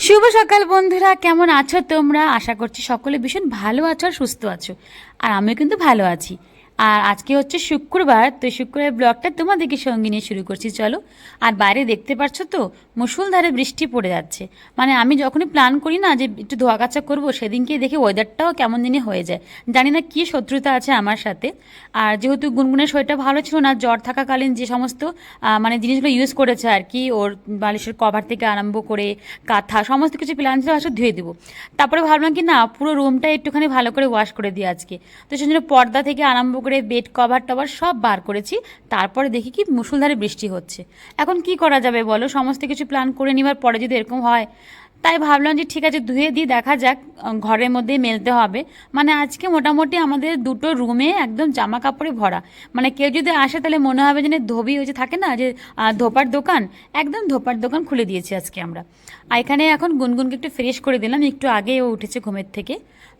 শুভ সকাল বন্ধুরা, কেমন আছো তোমরা? আশা করছি সকলে ভীষণ ভালো আছো আর সুস্থ আছো। আর আমিও কিন্তু ভালো আছি। আর আজকে হচ্ছে শুক্রবার, তো শুক্রবার ব্লগটা তোমাদেরকে সঙ্গে নিয়ে শুরু করছি, চলো। আর বাইরে দেখতে পাচ্ছ তো মুষলধারে বৃষ্টি পড়ে যাচ্ছে। মানে আমি যখনই প্ল্যান করি না যে একটু ধোয়া কাচা করবো, সেদিনকে দেখি ওয়েদারটাও কেমন দিনই হয়ে যায়। জানি না কী শত্রুতা আছে আমার সাথে। আর যেহেতু গুনগুনের শরীরটা ভালো ছিল না, জ্বর থাকাকালীন যে সমস্ত মানে জিনিসগুলো ইউজ করেছে আর কি, ওর বালিশের কভার থেকে আরম্ভ করে কাঁথা সমস্ত কিছু প্ল্যান ছিল আসলে ধুয়ে দেবো। তারপরে ভাবলাম কি না, পুরো রুমটা একটুখানি ভালো করে ওয়াশ করে দিই আজকে। তো সেই জন্য পর্দা থেকে আরম্ভ করে বেড কভার টভার সব বার করেছি। তারপরে দেখি কি মুষলধারে বৃষ্টি হচ্ছে। এখন কি করা যাবে বলো, সমস্ত কিছু প্ল্যান করে নেবার পরে যদি এরকম হয়, তাই ভাবলাম যে ঠিক আছে ধুয়ে দিই, দেখা যাক। ঘরের মধ্যেই মেলতে হবে। মানে আজকে মোটামুটি আমাদের দুটো রুমে একদম জামা কাপড়ে ভরা। মানে কেউ যদি আসে তাহলে মনে হবে যে ধোবি ওই যে থাকে না যে ধোপার দোকান, একদম ধোপার দোকান খুলে দিয়েছি আজকে আমরা। আর এখানে এখন গুনগুনকে একটু ফ্রেশ করে দিলাম, একটু আগে ও উঠেছে ঘুমের থেকে।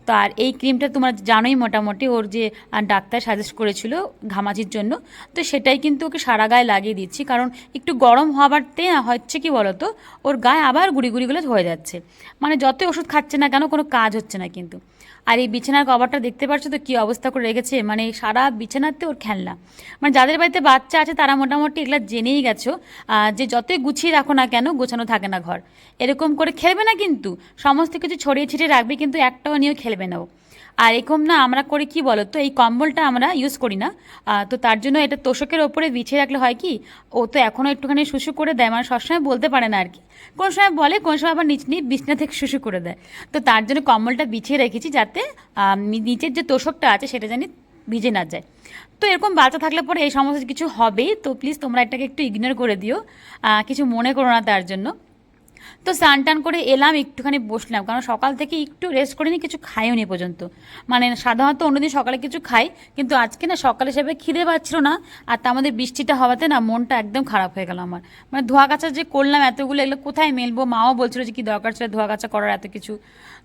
তো আর এই ক্রিমটা তোমরা জানোই মোটামুটি, ওর যে ডাক্তার সাজেস্ট করেছিল ঘামাচির জন্য, তো সেটাই কিন্তু ওকে সারা গায়ে লাগিয়ে দিচ্ছি। কারণ একটু গরম হওয়ারতে হচ্ছে কি বলতো, ওর গায়ে আবার গুড়িগুলো হয়ে যাচ্ছে। মানে যতই ওষুধ খাচ্ছে না কেন, কোনো কাজ হচ্ছে না কিন্তু। আর এই বিছানার কভারটা দেখতে পাচ্ছ তো কী অবস্থা করে রেখেছে, মানে সারা বিছানাতে ওর খেলনা। মানে যাদের বাড়িতে বাচ্চা আছে তারা মোটামুটি এগুলো জেনেই গেছো, যে যতই গুছিয়ে রাখো না কেন গোছানো থাকে না ঘর। এরকম করে খেলবে না কিন্তু, সমস্ত কিছু ছড়িয়ে ছিটিয়ে রাখবে, কিন্তু একটাও নিয়েও খেলবে না ও। আর এরকম না আমরা করি কি বলো তো, এই কম্বলটা আমরা ইউজ করি না। তো তার জন্য এটা তোষকের ওপরে বিছিয়ে রাখলে হয় কি, ও তো এখনও একটুখানি শুশু করে দেয়, মানে সবসময় বলতে পারে না আর কি। কোনো সময় বলে, কোনো সময় আবার নিয়ে বিছনা থেকে শুশু করে দেয়। তো তার জন্য কম্বলটা বিছিয়ে রেখেছি, যাতে নিচের যে তোষকটা আছে সেটা জানি ভিজে না যায়। তো এরকম বাচ্চা থাকলে পরে এই সমস্ত কিছু হবেই। তো প্লিজ তোমরা এটাকে একটু ইগনোর করে দিও, কিছু মনে করো না তার জন্য। তো স্নান টান করে এলাম, একটুখানি বসলাম, কারণ সকাল থেকে একটু রেস্ট করিনি, কিছু খাইও নি পর্যন্ত। মানে সাধারণত অন্যদিন সকালে কিছু খাই, কিন্তু আজকে না সকালে সেভাবে খিদে পাচ্ছিল না। আর তার মধ্যে বৃষ্টিটা হওয়াতে না মনটা একদম খারাপ হয়ে গেল আমার। মানে ধোয়া কাচা যে করলাম এতগুলো, এগুলো কোথায় মেলবো? মাও বলছিল যে কি দরকার ছিল ধোয়া কাচা করার এত কিছু।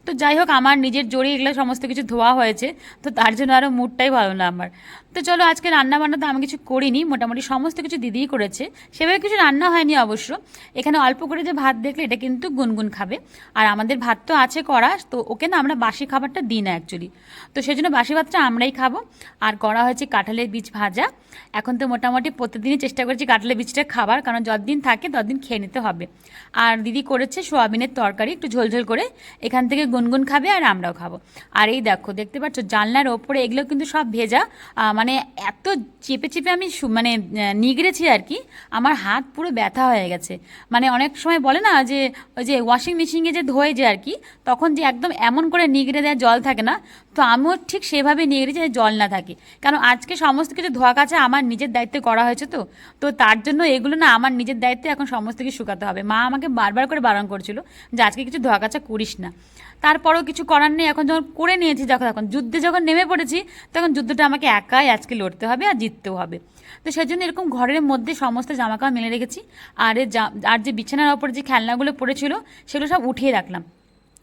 তো যাই হোক, আমার নিজের জোরে এগুলো সমস্ত কিছু ধোয়া হয়েছে, তো তার জন্য আরও মুডটাই ভালো না আমার। তো চলো, আজকে রান্না বান্না তো আমি কিছু করিনি, মোটামুটি সমস্ত কিছু দিদিই করেছে। সেভাবে কিছু রান্না হয়নি অবশ্য। এখানে অল্প করে যে ভাত দেখলে, এটা কিন্তু গুনগুন খাবে। আর আমাদের ভাত তো আছে করা, তো ওকে না আমরা বাসি খাবারটা দিই না অ্যাকচুয়ালি। তো সেই জন্য বাসি ভাতটা আমরাই খাবো। আর করা হয়েছে কাঁঠালের বীজ ভাজা। এখন তো মোটামুটি প্রতিদিনই চেষ্টা করছি কাঁঠালের বীজটা খাবার, কারণ যতদিন থাকে ততদিন খেয়ে নিতে হবে। আর দিদি করেছে সোয়াবিনের তরকারি, একটু ঝোলঝোল করে। এখান থেকে গুনগুন খাবে আর আমরাও খাবো। আর এই দেখো, দেখতে পাচ্ছ জানলার ওপরে এগুলো কিন্তু সব ভেজা। মানে এত চেপে চেপে আমি মানে নিগড়েছি আর কি, আমার হাত পুরো ব্যথা হয়ে গেছে। মানে অনেক সময় বলে না যে ওই যে ওয়াশিং মেশিনে যে ধোয়ে যে আর কি, তখন যে একদম এমন করে নিগড়ে দেয় জল থাকে না, তো আমিও ঠিক সেভাবে নিগড়ে যে জল না থাকে। কারণ আজকে সমস্ত কিছু ধোয়া কাচা আমার নিজের দায়িত্বে করা হয়েছে, তো তো তার জন্য এগুলো না আমার নিজের দায়িত্বে এখন সমস্ত কিছু শুকাতে হবে। মা আমাকে বারবার করে বারণ করছিল যে আজকে কিছু ধোয়া কাচা করিস না। তারপরেও কিছু করার নেই, এখন যখন করে নিয়েছি, যখন যুদ্ধে যখন নেমে পড়েছি, তখন যুদ্ধটা আমাকে একাই আজকে লড়তে হবে আর জিততেও হবে। তো সেই জন্য এরকম ঘরের মধ্যে সমস্ত জামাকাপড় মেলে রেখেছি। আর যে বিছানার ওপর যে খেলনাগুলো পড়েছিল সেগুলো সব উঠিয়ে রাখলাম।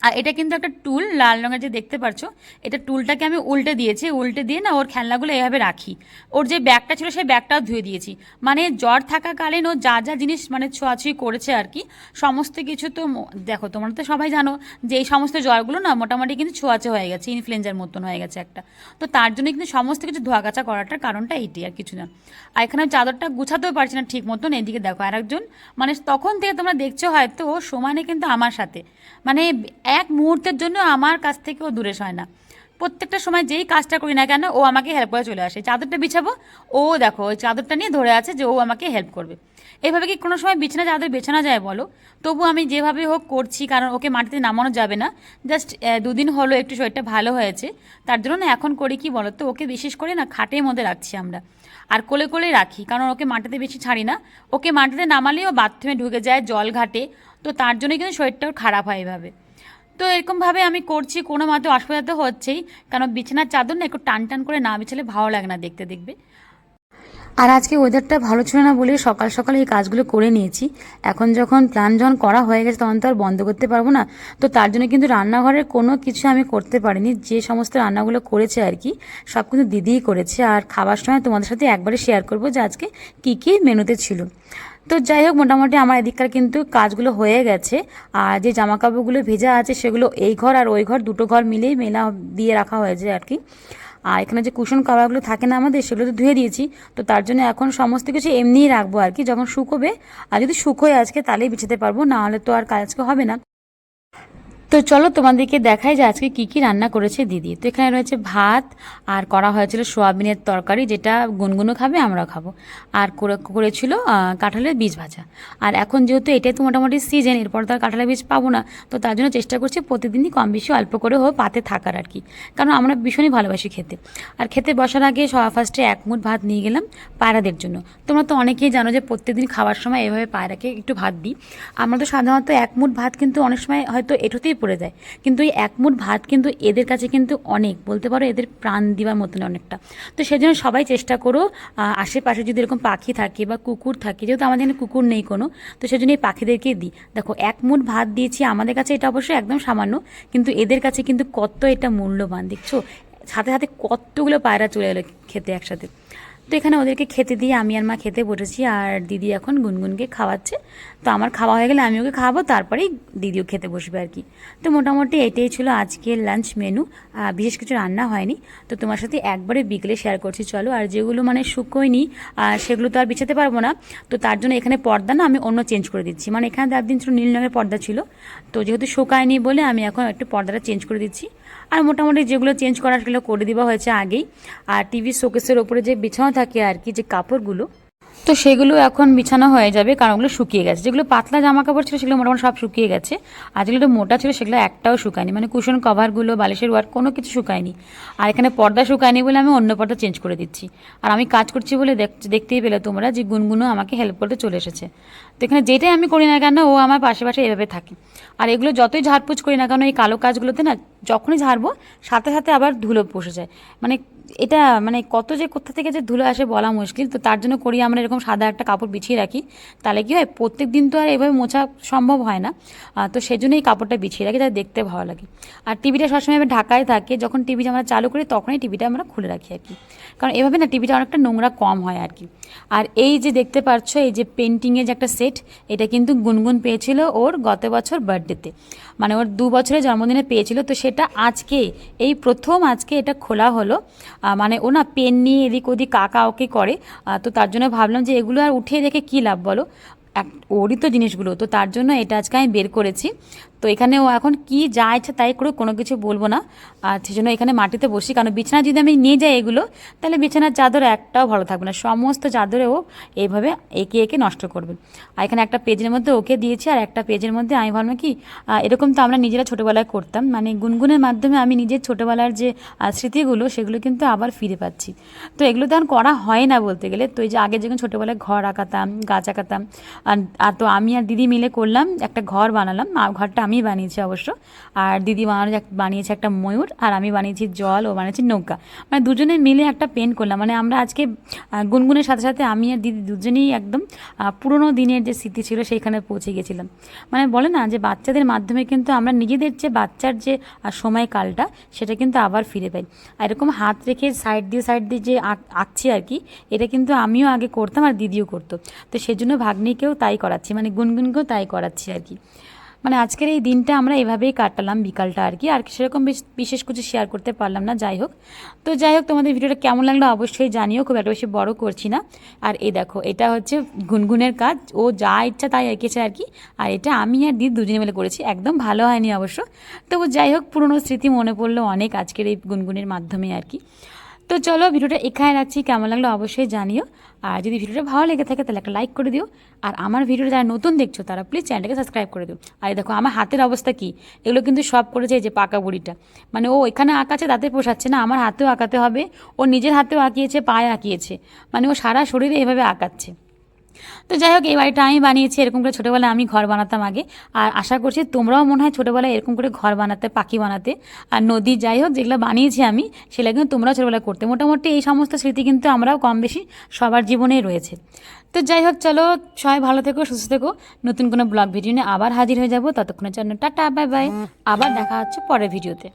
আর এটা কিন্তু একটা টুল, লাল রঙের যে দেখতে পাচ্ছ, এটা টুলটাকে আমি উল্টে দিয়েছি, উল্টে দিয়ে না ওর খেলনাগুলো এভাবে রাখি। ওর যে ব্যাগটা ছিল সেই ব্যাগটাও ধুয়ে দিয়েছি। মানে জ্বর থাকাকালীন ও যা যা জিনিস মানে ছোঁয়াছুঁই করেছে আর কি, সমস্ত কিছু তো দেখো, তোমরা তো সবাই জানো যে এই সমস্ত জ্বরগুলো না মোটামুটি কিন্তু ছোঁয়াচে হয়ে গেছে, ইনফ্লুয়েঞ্জার মতন হয়ে গেছে একটা। তো তার জন্য কিন্তু সমস্ত কিছু ধোয়া কাচা করাটার কারণটা এইটি, আর কিছু না। আর এখানে চাদরটা গুছাতেও পারছি না ঠিক মতন। এদিকে দেখো আরেকজন, মানে তখন থেকে তোমরা দেখছো হয়তো, ও সমানে কিন্তু আমার সাথে, মানে এক মুহূর্তের জন্য আমার কাছ থেকে ও দূরে সয় না। প্রত্যেকটা সময় যেই কাজটা করি না কেন, ও আমাকে হেল্প করে চলে আসে। চাদরটা বিছাবো, ও দেখো ওই চাদরটা নিয়ে ধরে আছে যে ও আমাকে হেল্প করবে। এইভাবে কি কোনো সময় বিছানা চাদর বেছানো যায় বলো? তবু আমি যেভাবে হোক করছি, কারণ ওকে মাটিতে নামানো যাবে না। জাস্ট দুদিন হলো একটু শরীরটা ভালো হয়েছে, তার জন্য না এখন করি কি বলো তো, ওকে বিশেষ করে না খাটের মধ্যে রাখছি আমরা। আর কোলে কোলে রাখি, কারণ ওকে মাটিতে বেশি ছাড়ি না। ওকে মাটিতে নামালেই ও বাথরুমে ঢুকে যায়, জল ঘাটে। তো তার জন্যই কিন্তু শরীরটাও খারাপ হয় এভাবে। তো এরকমভাবে আমি করছি, কোনো মতে অসুবিধা তো হচ্ছেই, কারণ বিছানার চাদর না একটু টান টান করে না বিছালে ভালো লাগে না দেখতে, দেখবে। আর আজকে ওয়েদারটা ভালো ছিল না বলে সকাল সকাল এই কাজগুলো করে নিয়েছি। এখন যখন প্ল্যান যখন করা হয়ে গেছে, তখন তো আর বন্ধ করতে পারবো না। তো তার জন্য কিন্তু রান্নাঘরের কোনো কিছু আমি করতে পারিনি। যে সমস্ত রান্নাগুলো করেছে আর কি, সব কিন্তু দিদিই করেছে। আর খাবার সময় তোমাদের সাথে একবারে শেয়ার করবো যে আজকে কী কী মেনুতে ছিল। তো যাই হোক, মোটামুটি আমার এদিককার কিন্তু কাজগুলো হয়ে গেছে। আর যে জামা কাপড়গুলো ভেজা আছে সেগুলো এই ঘর আর ওই ঘর দুটো ঘর মিলেই মেলা দিয়ে রাখা হয়েছে আর কি। আর এখানে যে কুশন কাভারগুলো থাকে না আমাদের, সেগুলো তো ধুয়ে দিয়েছি। তো তার জন্য এখন সমস্ত কিছু এমনিই রাখবো আর কি, যখন শুকোবে। আর যদি শুকোয় আজকে তাহলেই বিছাতে পারবো, না হলে তো আর কাজ আজকে হবে না। তো চলো তোমাদেরকে দেখাই যে আজকে কি কি রান্না করেছে দিদি। তো এখানে রয়েছে ভাত, আর করা হয়েছিল সোয়াবিনের তরকারি, যেটা গুনগুনো খাবে, আমরাও খাবো। আর করেছিল কাঁঠালের বীজ ভাজা। আর এখন যেহেতু এটাই তো মোটামুটি সিজন, এরপর তো আর কাঁঠালের বীজ পাবো না, তো তার জন্য চেষ্টা করছি প্রতিদিনই কম বেশি অল্প করে হোক পাতে থাকার আর কি। কারণ আমরা ভীষণই ভালোবাসি খেতে। আর খেতে বসার আগে ফার্স্টে এক মুঠ ভাত নিয়ে গেলাম পায়রাদের জন্য। তোমরা তো অনেকেই জানো যে প্রত্যেকদিন খাওয়ার সময় এভাবে পায়রাকে একটু ভাত দিই। আমরা তো সাধারণত এক মুঠ ভাত কিন্তু অনেক সময় হয়তো এঁঠোতেই পড়ে যায়, কিন্তু এই এক মুঠ ভাত কিন্তু এদের কাছে কিন্তু অনেক, বলতে পারো এদের প্রাণ দেওয়ার মতন অনেকটা। তো সেজন্য সবাই চেষ্টা করো, আশেপাশে যদি এরকম পাখি থাকে বা কুকুর থাকে, যেহেতু আমাদের এখানে কুকুর নেই কোনো, তো সেজন্য এই পাখিদেরকে দিই। দেখো এক মুঠ ভাত দিয়েছি, আমাদের কাছে এটা অবশ্যই একদম সামান্য, কিন্তু এদের কাছে কিন্তু কত এটা মূল্যবান, দেখছো? সাথে সাথে কতগুলো পায়রা চলে এলো খেতে একসাথে। তো এখানে ওদেরকে খেতে দিয়ে আমি আর মা খেতে বসেছি, আর দিদি এখন গুনগুনকে খাওয়াচ্ছে। তো আমার খাওয়া হয়ে গেলে আমি ওকে খাওয়াবো, তারপরেই দিদিও খেতে বসবে আর কি। তো মোটামুটি এটাই ছিল আজকের লাঞ্চ মেনু, বিশেষ কিছু রান্না হয়নি। তো তোমার সাথে একবারে বিকেলে শেয়ার করছি চলো। আর যেগুলো মানে শুকোয়নি সেগুলো তো আর বিছাতে পারবো না, তো তার জন্য এখানে পর্দা না আমি অন্য চেঞ্জ করে দিচ্ছি। মানে এখানে একদিন ছিল নীল রঙের পর্দা ছিল, তো যেহেতু শুকায়নি বলে আমি এখন একটু পর্দাটা চেঞ্জ করে দিচ্ছি। আর মোটামুটি যেগুলো চেঞ্জ করা সেগুলো করে দেওয়া হয়েছে আগেই। আর টিভি শোকেসের ওপরে যে বিছানো থাকে আর কি, যে কাপড়গুলো, তো সেগুলো এখন বিছানো হয়ে যাবে, কারণ ওগুলো শুকিয়ে গেছে। যেগুলো পাতলা জামা কাপড় ছিল সেগুলো মোটামুটি সব শুকিয়ে গেছে, আর যেগুলো মোটা ছিল সেগুলো একটাও শুকায়নি, মানে কুশন কভারগুলো, বালিশের ওয়ার কোনো কিছু শুকায়নি। আর এখানে পর্দা শুকায়নি বলে আমি অন্য পর্দা চেঞ্জ করে দিচ্ছি। আর আমি কাজ করছি বলে দেখতেই পেলে তোমরা যে গুনগুনো আমাকে হেল্প করতে চলে এসেছে। তো এখানে যেটাই আমি করি না কেন ও আমার পাশে পাশে এভাবে থাকে। আর এগুলো যতই ঝাড়পুছ করি না কেন, এই কালো কাজগুলোতে না যখনই ঝাড়বো সাথে সাথে আবার ধুলো বসে যায়। মানে এটা মানে কত যে কোথা থেকে যে ধুলো আসে বলা মুশকিল। তো তার জন্য করি আমরা এরকম সাদা একটা কাপড় বিছিয়ে রাখি, তাহলে কি হয় প্রত্যেক দিন তো আর এভাবে মোছা সম্ভব হয় না। তো সেই জন্য এই কাপড়টা বিছিয়ে রাখি, যাতে দেখতে ভালো লাগে। আর টিভিটা সবসময় এবার ঢাকায় থাকে, যখন টিভিটা আমরা চালু করি তখনই টিভিটা আমরা খুলে রাখি আর কি, কারণ এভাবে না টিভিটা অনেকটা নোংরা কম হয় আর কি। আর এই যে দেখতে পাচ্ছ এই যে পেন্টিংয়ের যে একটা সেট, এটা কিন্তু গুনগুন পেয়েছিল ওর গত বছর বার্থডেতে, মানে ওর 2 বছরের জন্মদিনে পেয়েছিল। তো সেটা আজকে এই প্রথম আজকে এটা খোলা হলো। মানে ও না পেন নিয়ে এদিক ওদিক কাকা ওকে করে, তো তার জন্য ভাবলাম যে এগুলো আর উঠিয়ে রেখে কী লাভ বলো, ওরই তো জিনিসগুলো, তো তার জন্য এটা আজকে আমি বের করেছি। তো এখানে ও এখন কি যা ইচ্ছা তাই করে, কোনো কিছু বলবো না। আর সেজন্য এখানে মাটিতে বসি, কারণ বিছানা যদি আমি নিয়ে যাই এগুলো, তাহলে বিছানার চাদর একটাও ভালো থাকবে না, সমস্ত চাদরে ও এইভাবে এঁকে এঁকে নষ্ট করবে। আর এখানে একটা পেজের মধ্যে ওকে দিয়েছি, আর একটা পেজের মধ্যে আমি ভাবলাম কি এরকম তো আমরা নিজেরা ছোটোবেলায় করতাম, মানে গুনগুনের মাধ্যমে আমি নিজের ছোটোবেলার যে স্মৃতিগুলো সেগুলো কিন্তু আবার ফিরে পাচ্ছি। তো এগুলো তো আর করা হয় না বলতে গেলে। তো এই যে আগে যখন ছোটোবেলায় ঘর আঁকাতাম, গাছ আঁকাতাম, আর তো আমি আর দিদি মিলে করলাম একটা ঘর বানালাম। ঘরটা আমি বানিয়েছি অবশ্য, আর দিদি বানিয়েছে একটা ময়ূর, আর আমি বানিয়েছি জল, ও বানিয়েছি নৌকা। মানে দুজনে মিলে একটা পেন্ট করলাম। মানে আমরা আজকে গুনগুনের সাথে সাথে আমি আর দিদি দুজনেই একদম পুরোনো দিনের যে স্মৃতি ছিল সেইখানে পৌঁছে গেছিলাম। মানে বলে না যে বাচ্চাদের মাধ্যমে কিন্তু আমরা নিজেদের যে বাচ্চার যে সময়কালটা সেটা কিন্তু আবার ফিরে পাই। আর এরকম হাত রেখে সাইড দিয়ে যে আঁকছি আর কি, এটা কিন্তু আমিও আগে করতাম আর দিদিও করতো। তো সেজন্য ভাগ্নিকেও তাই করাচ্ছি, মানে গুনগুনকেও তাই করাচ্ছি আর কি। মানে আজকের এই দিনটা আমরা এভাবেই কাটালাম বিকালটা আর কি। আর সেরকম বিশেষ কিছু শেয়ার করতে পারলাম না, যাই হোক। তো যাই হোক, তোমাদের ভিডিওটা কেমন লাগলো অবশ্যই জানিও, খুব একটা বেশি বড় করছি না। আর এই দেখো এটা হচ্ছে গুনগুনের কাজ, ও যা ইচ্ছা তাই এঁকেছে আর কি। আর এটা আমি আর দিদি দুজনে মিলে করেছি, একদম ভালো হয়নি অবশ্য। তবু যাই হোক, পুরনো স্মৃতি মনে পড়লো অনেক আজকের এই গুনগুনের মাধ্যমে আর কি। তো চলো ভিডিওটা এখানে রাখছি, কেমন লাগলো অবশ্যই জানিও। আর যদি ভিডিওটা ভালো লেগে থাকে তাহলে একটা লাইক করে দিও। আর আমার ভিডিওটা যারা নতুন দেখছো তারা প্লিজ চ্যানেলটাকে সাবস্ক্রাইব করে দিও। আর দেখো আমার হাতের অবস্থা কি, এগুলো কিন্তু সব করেছে এই যে পাকা বুড়িটা। মানে ও এখানে আঁকাচ্ছে তাতে পোষাচ্ছে না, আমার হাতেও আঁকাতে হবে। ও নিজের হাতেও আঁকিয়েছে, পায়ে আঁকিয়েছে, মানে ও সারা শরীরে এভাবে আঁকাচ্ছে। তো যাই হোক, এই বাড়িটা আমি বানিয়েছি, এরকম করে ছোটোবেলায় আমি ঘর বানাতাম আগে। আর আশা করছি তোমরাও মনে হয় ছোটোবেলায় এরকম করে ঘর বানাতে, পাখি বানাতে, আর নদী, যাই হোক যেগুলো বানিয়েছি আমি সেগুলো কিন্তু তোমরাও ছোটোবেলায় করতে। মোটামুটি এই সমস্ত স্মৃতি কিন্তু আমরাও কম বেশি সবার জীবনেই রয়েছে। তো যাই হোক, চলো সবাই ভালো থেকো, সুস্থ থেকো। নতুন কোনো ব্লগ ভিডিও নিয়ে আবার হাজির হয়ে যাবো, ততক্ষণের জন্য টাটা, বাই বাই। আবার দেখা হচ্ছে পরের ভিডিওতে।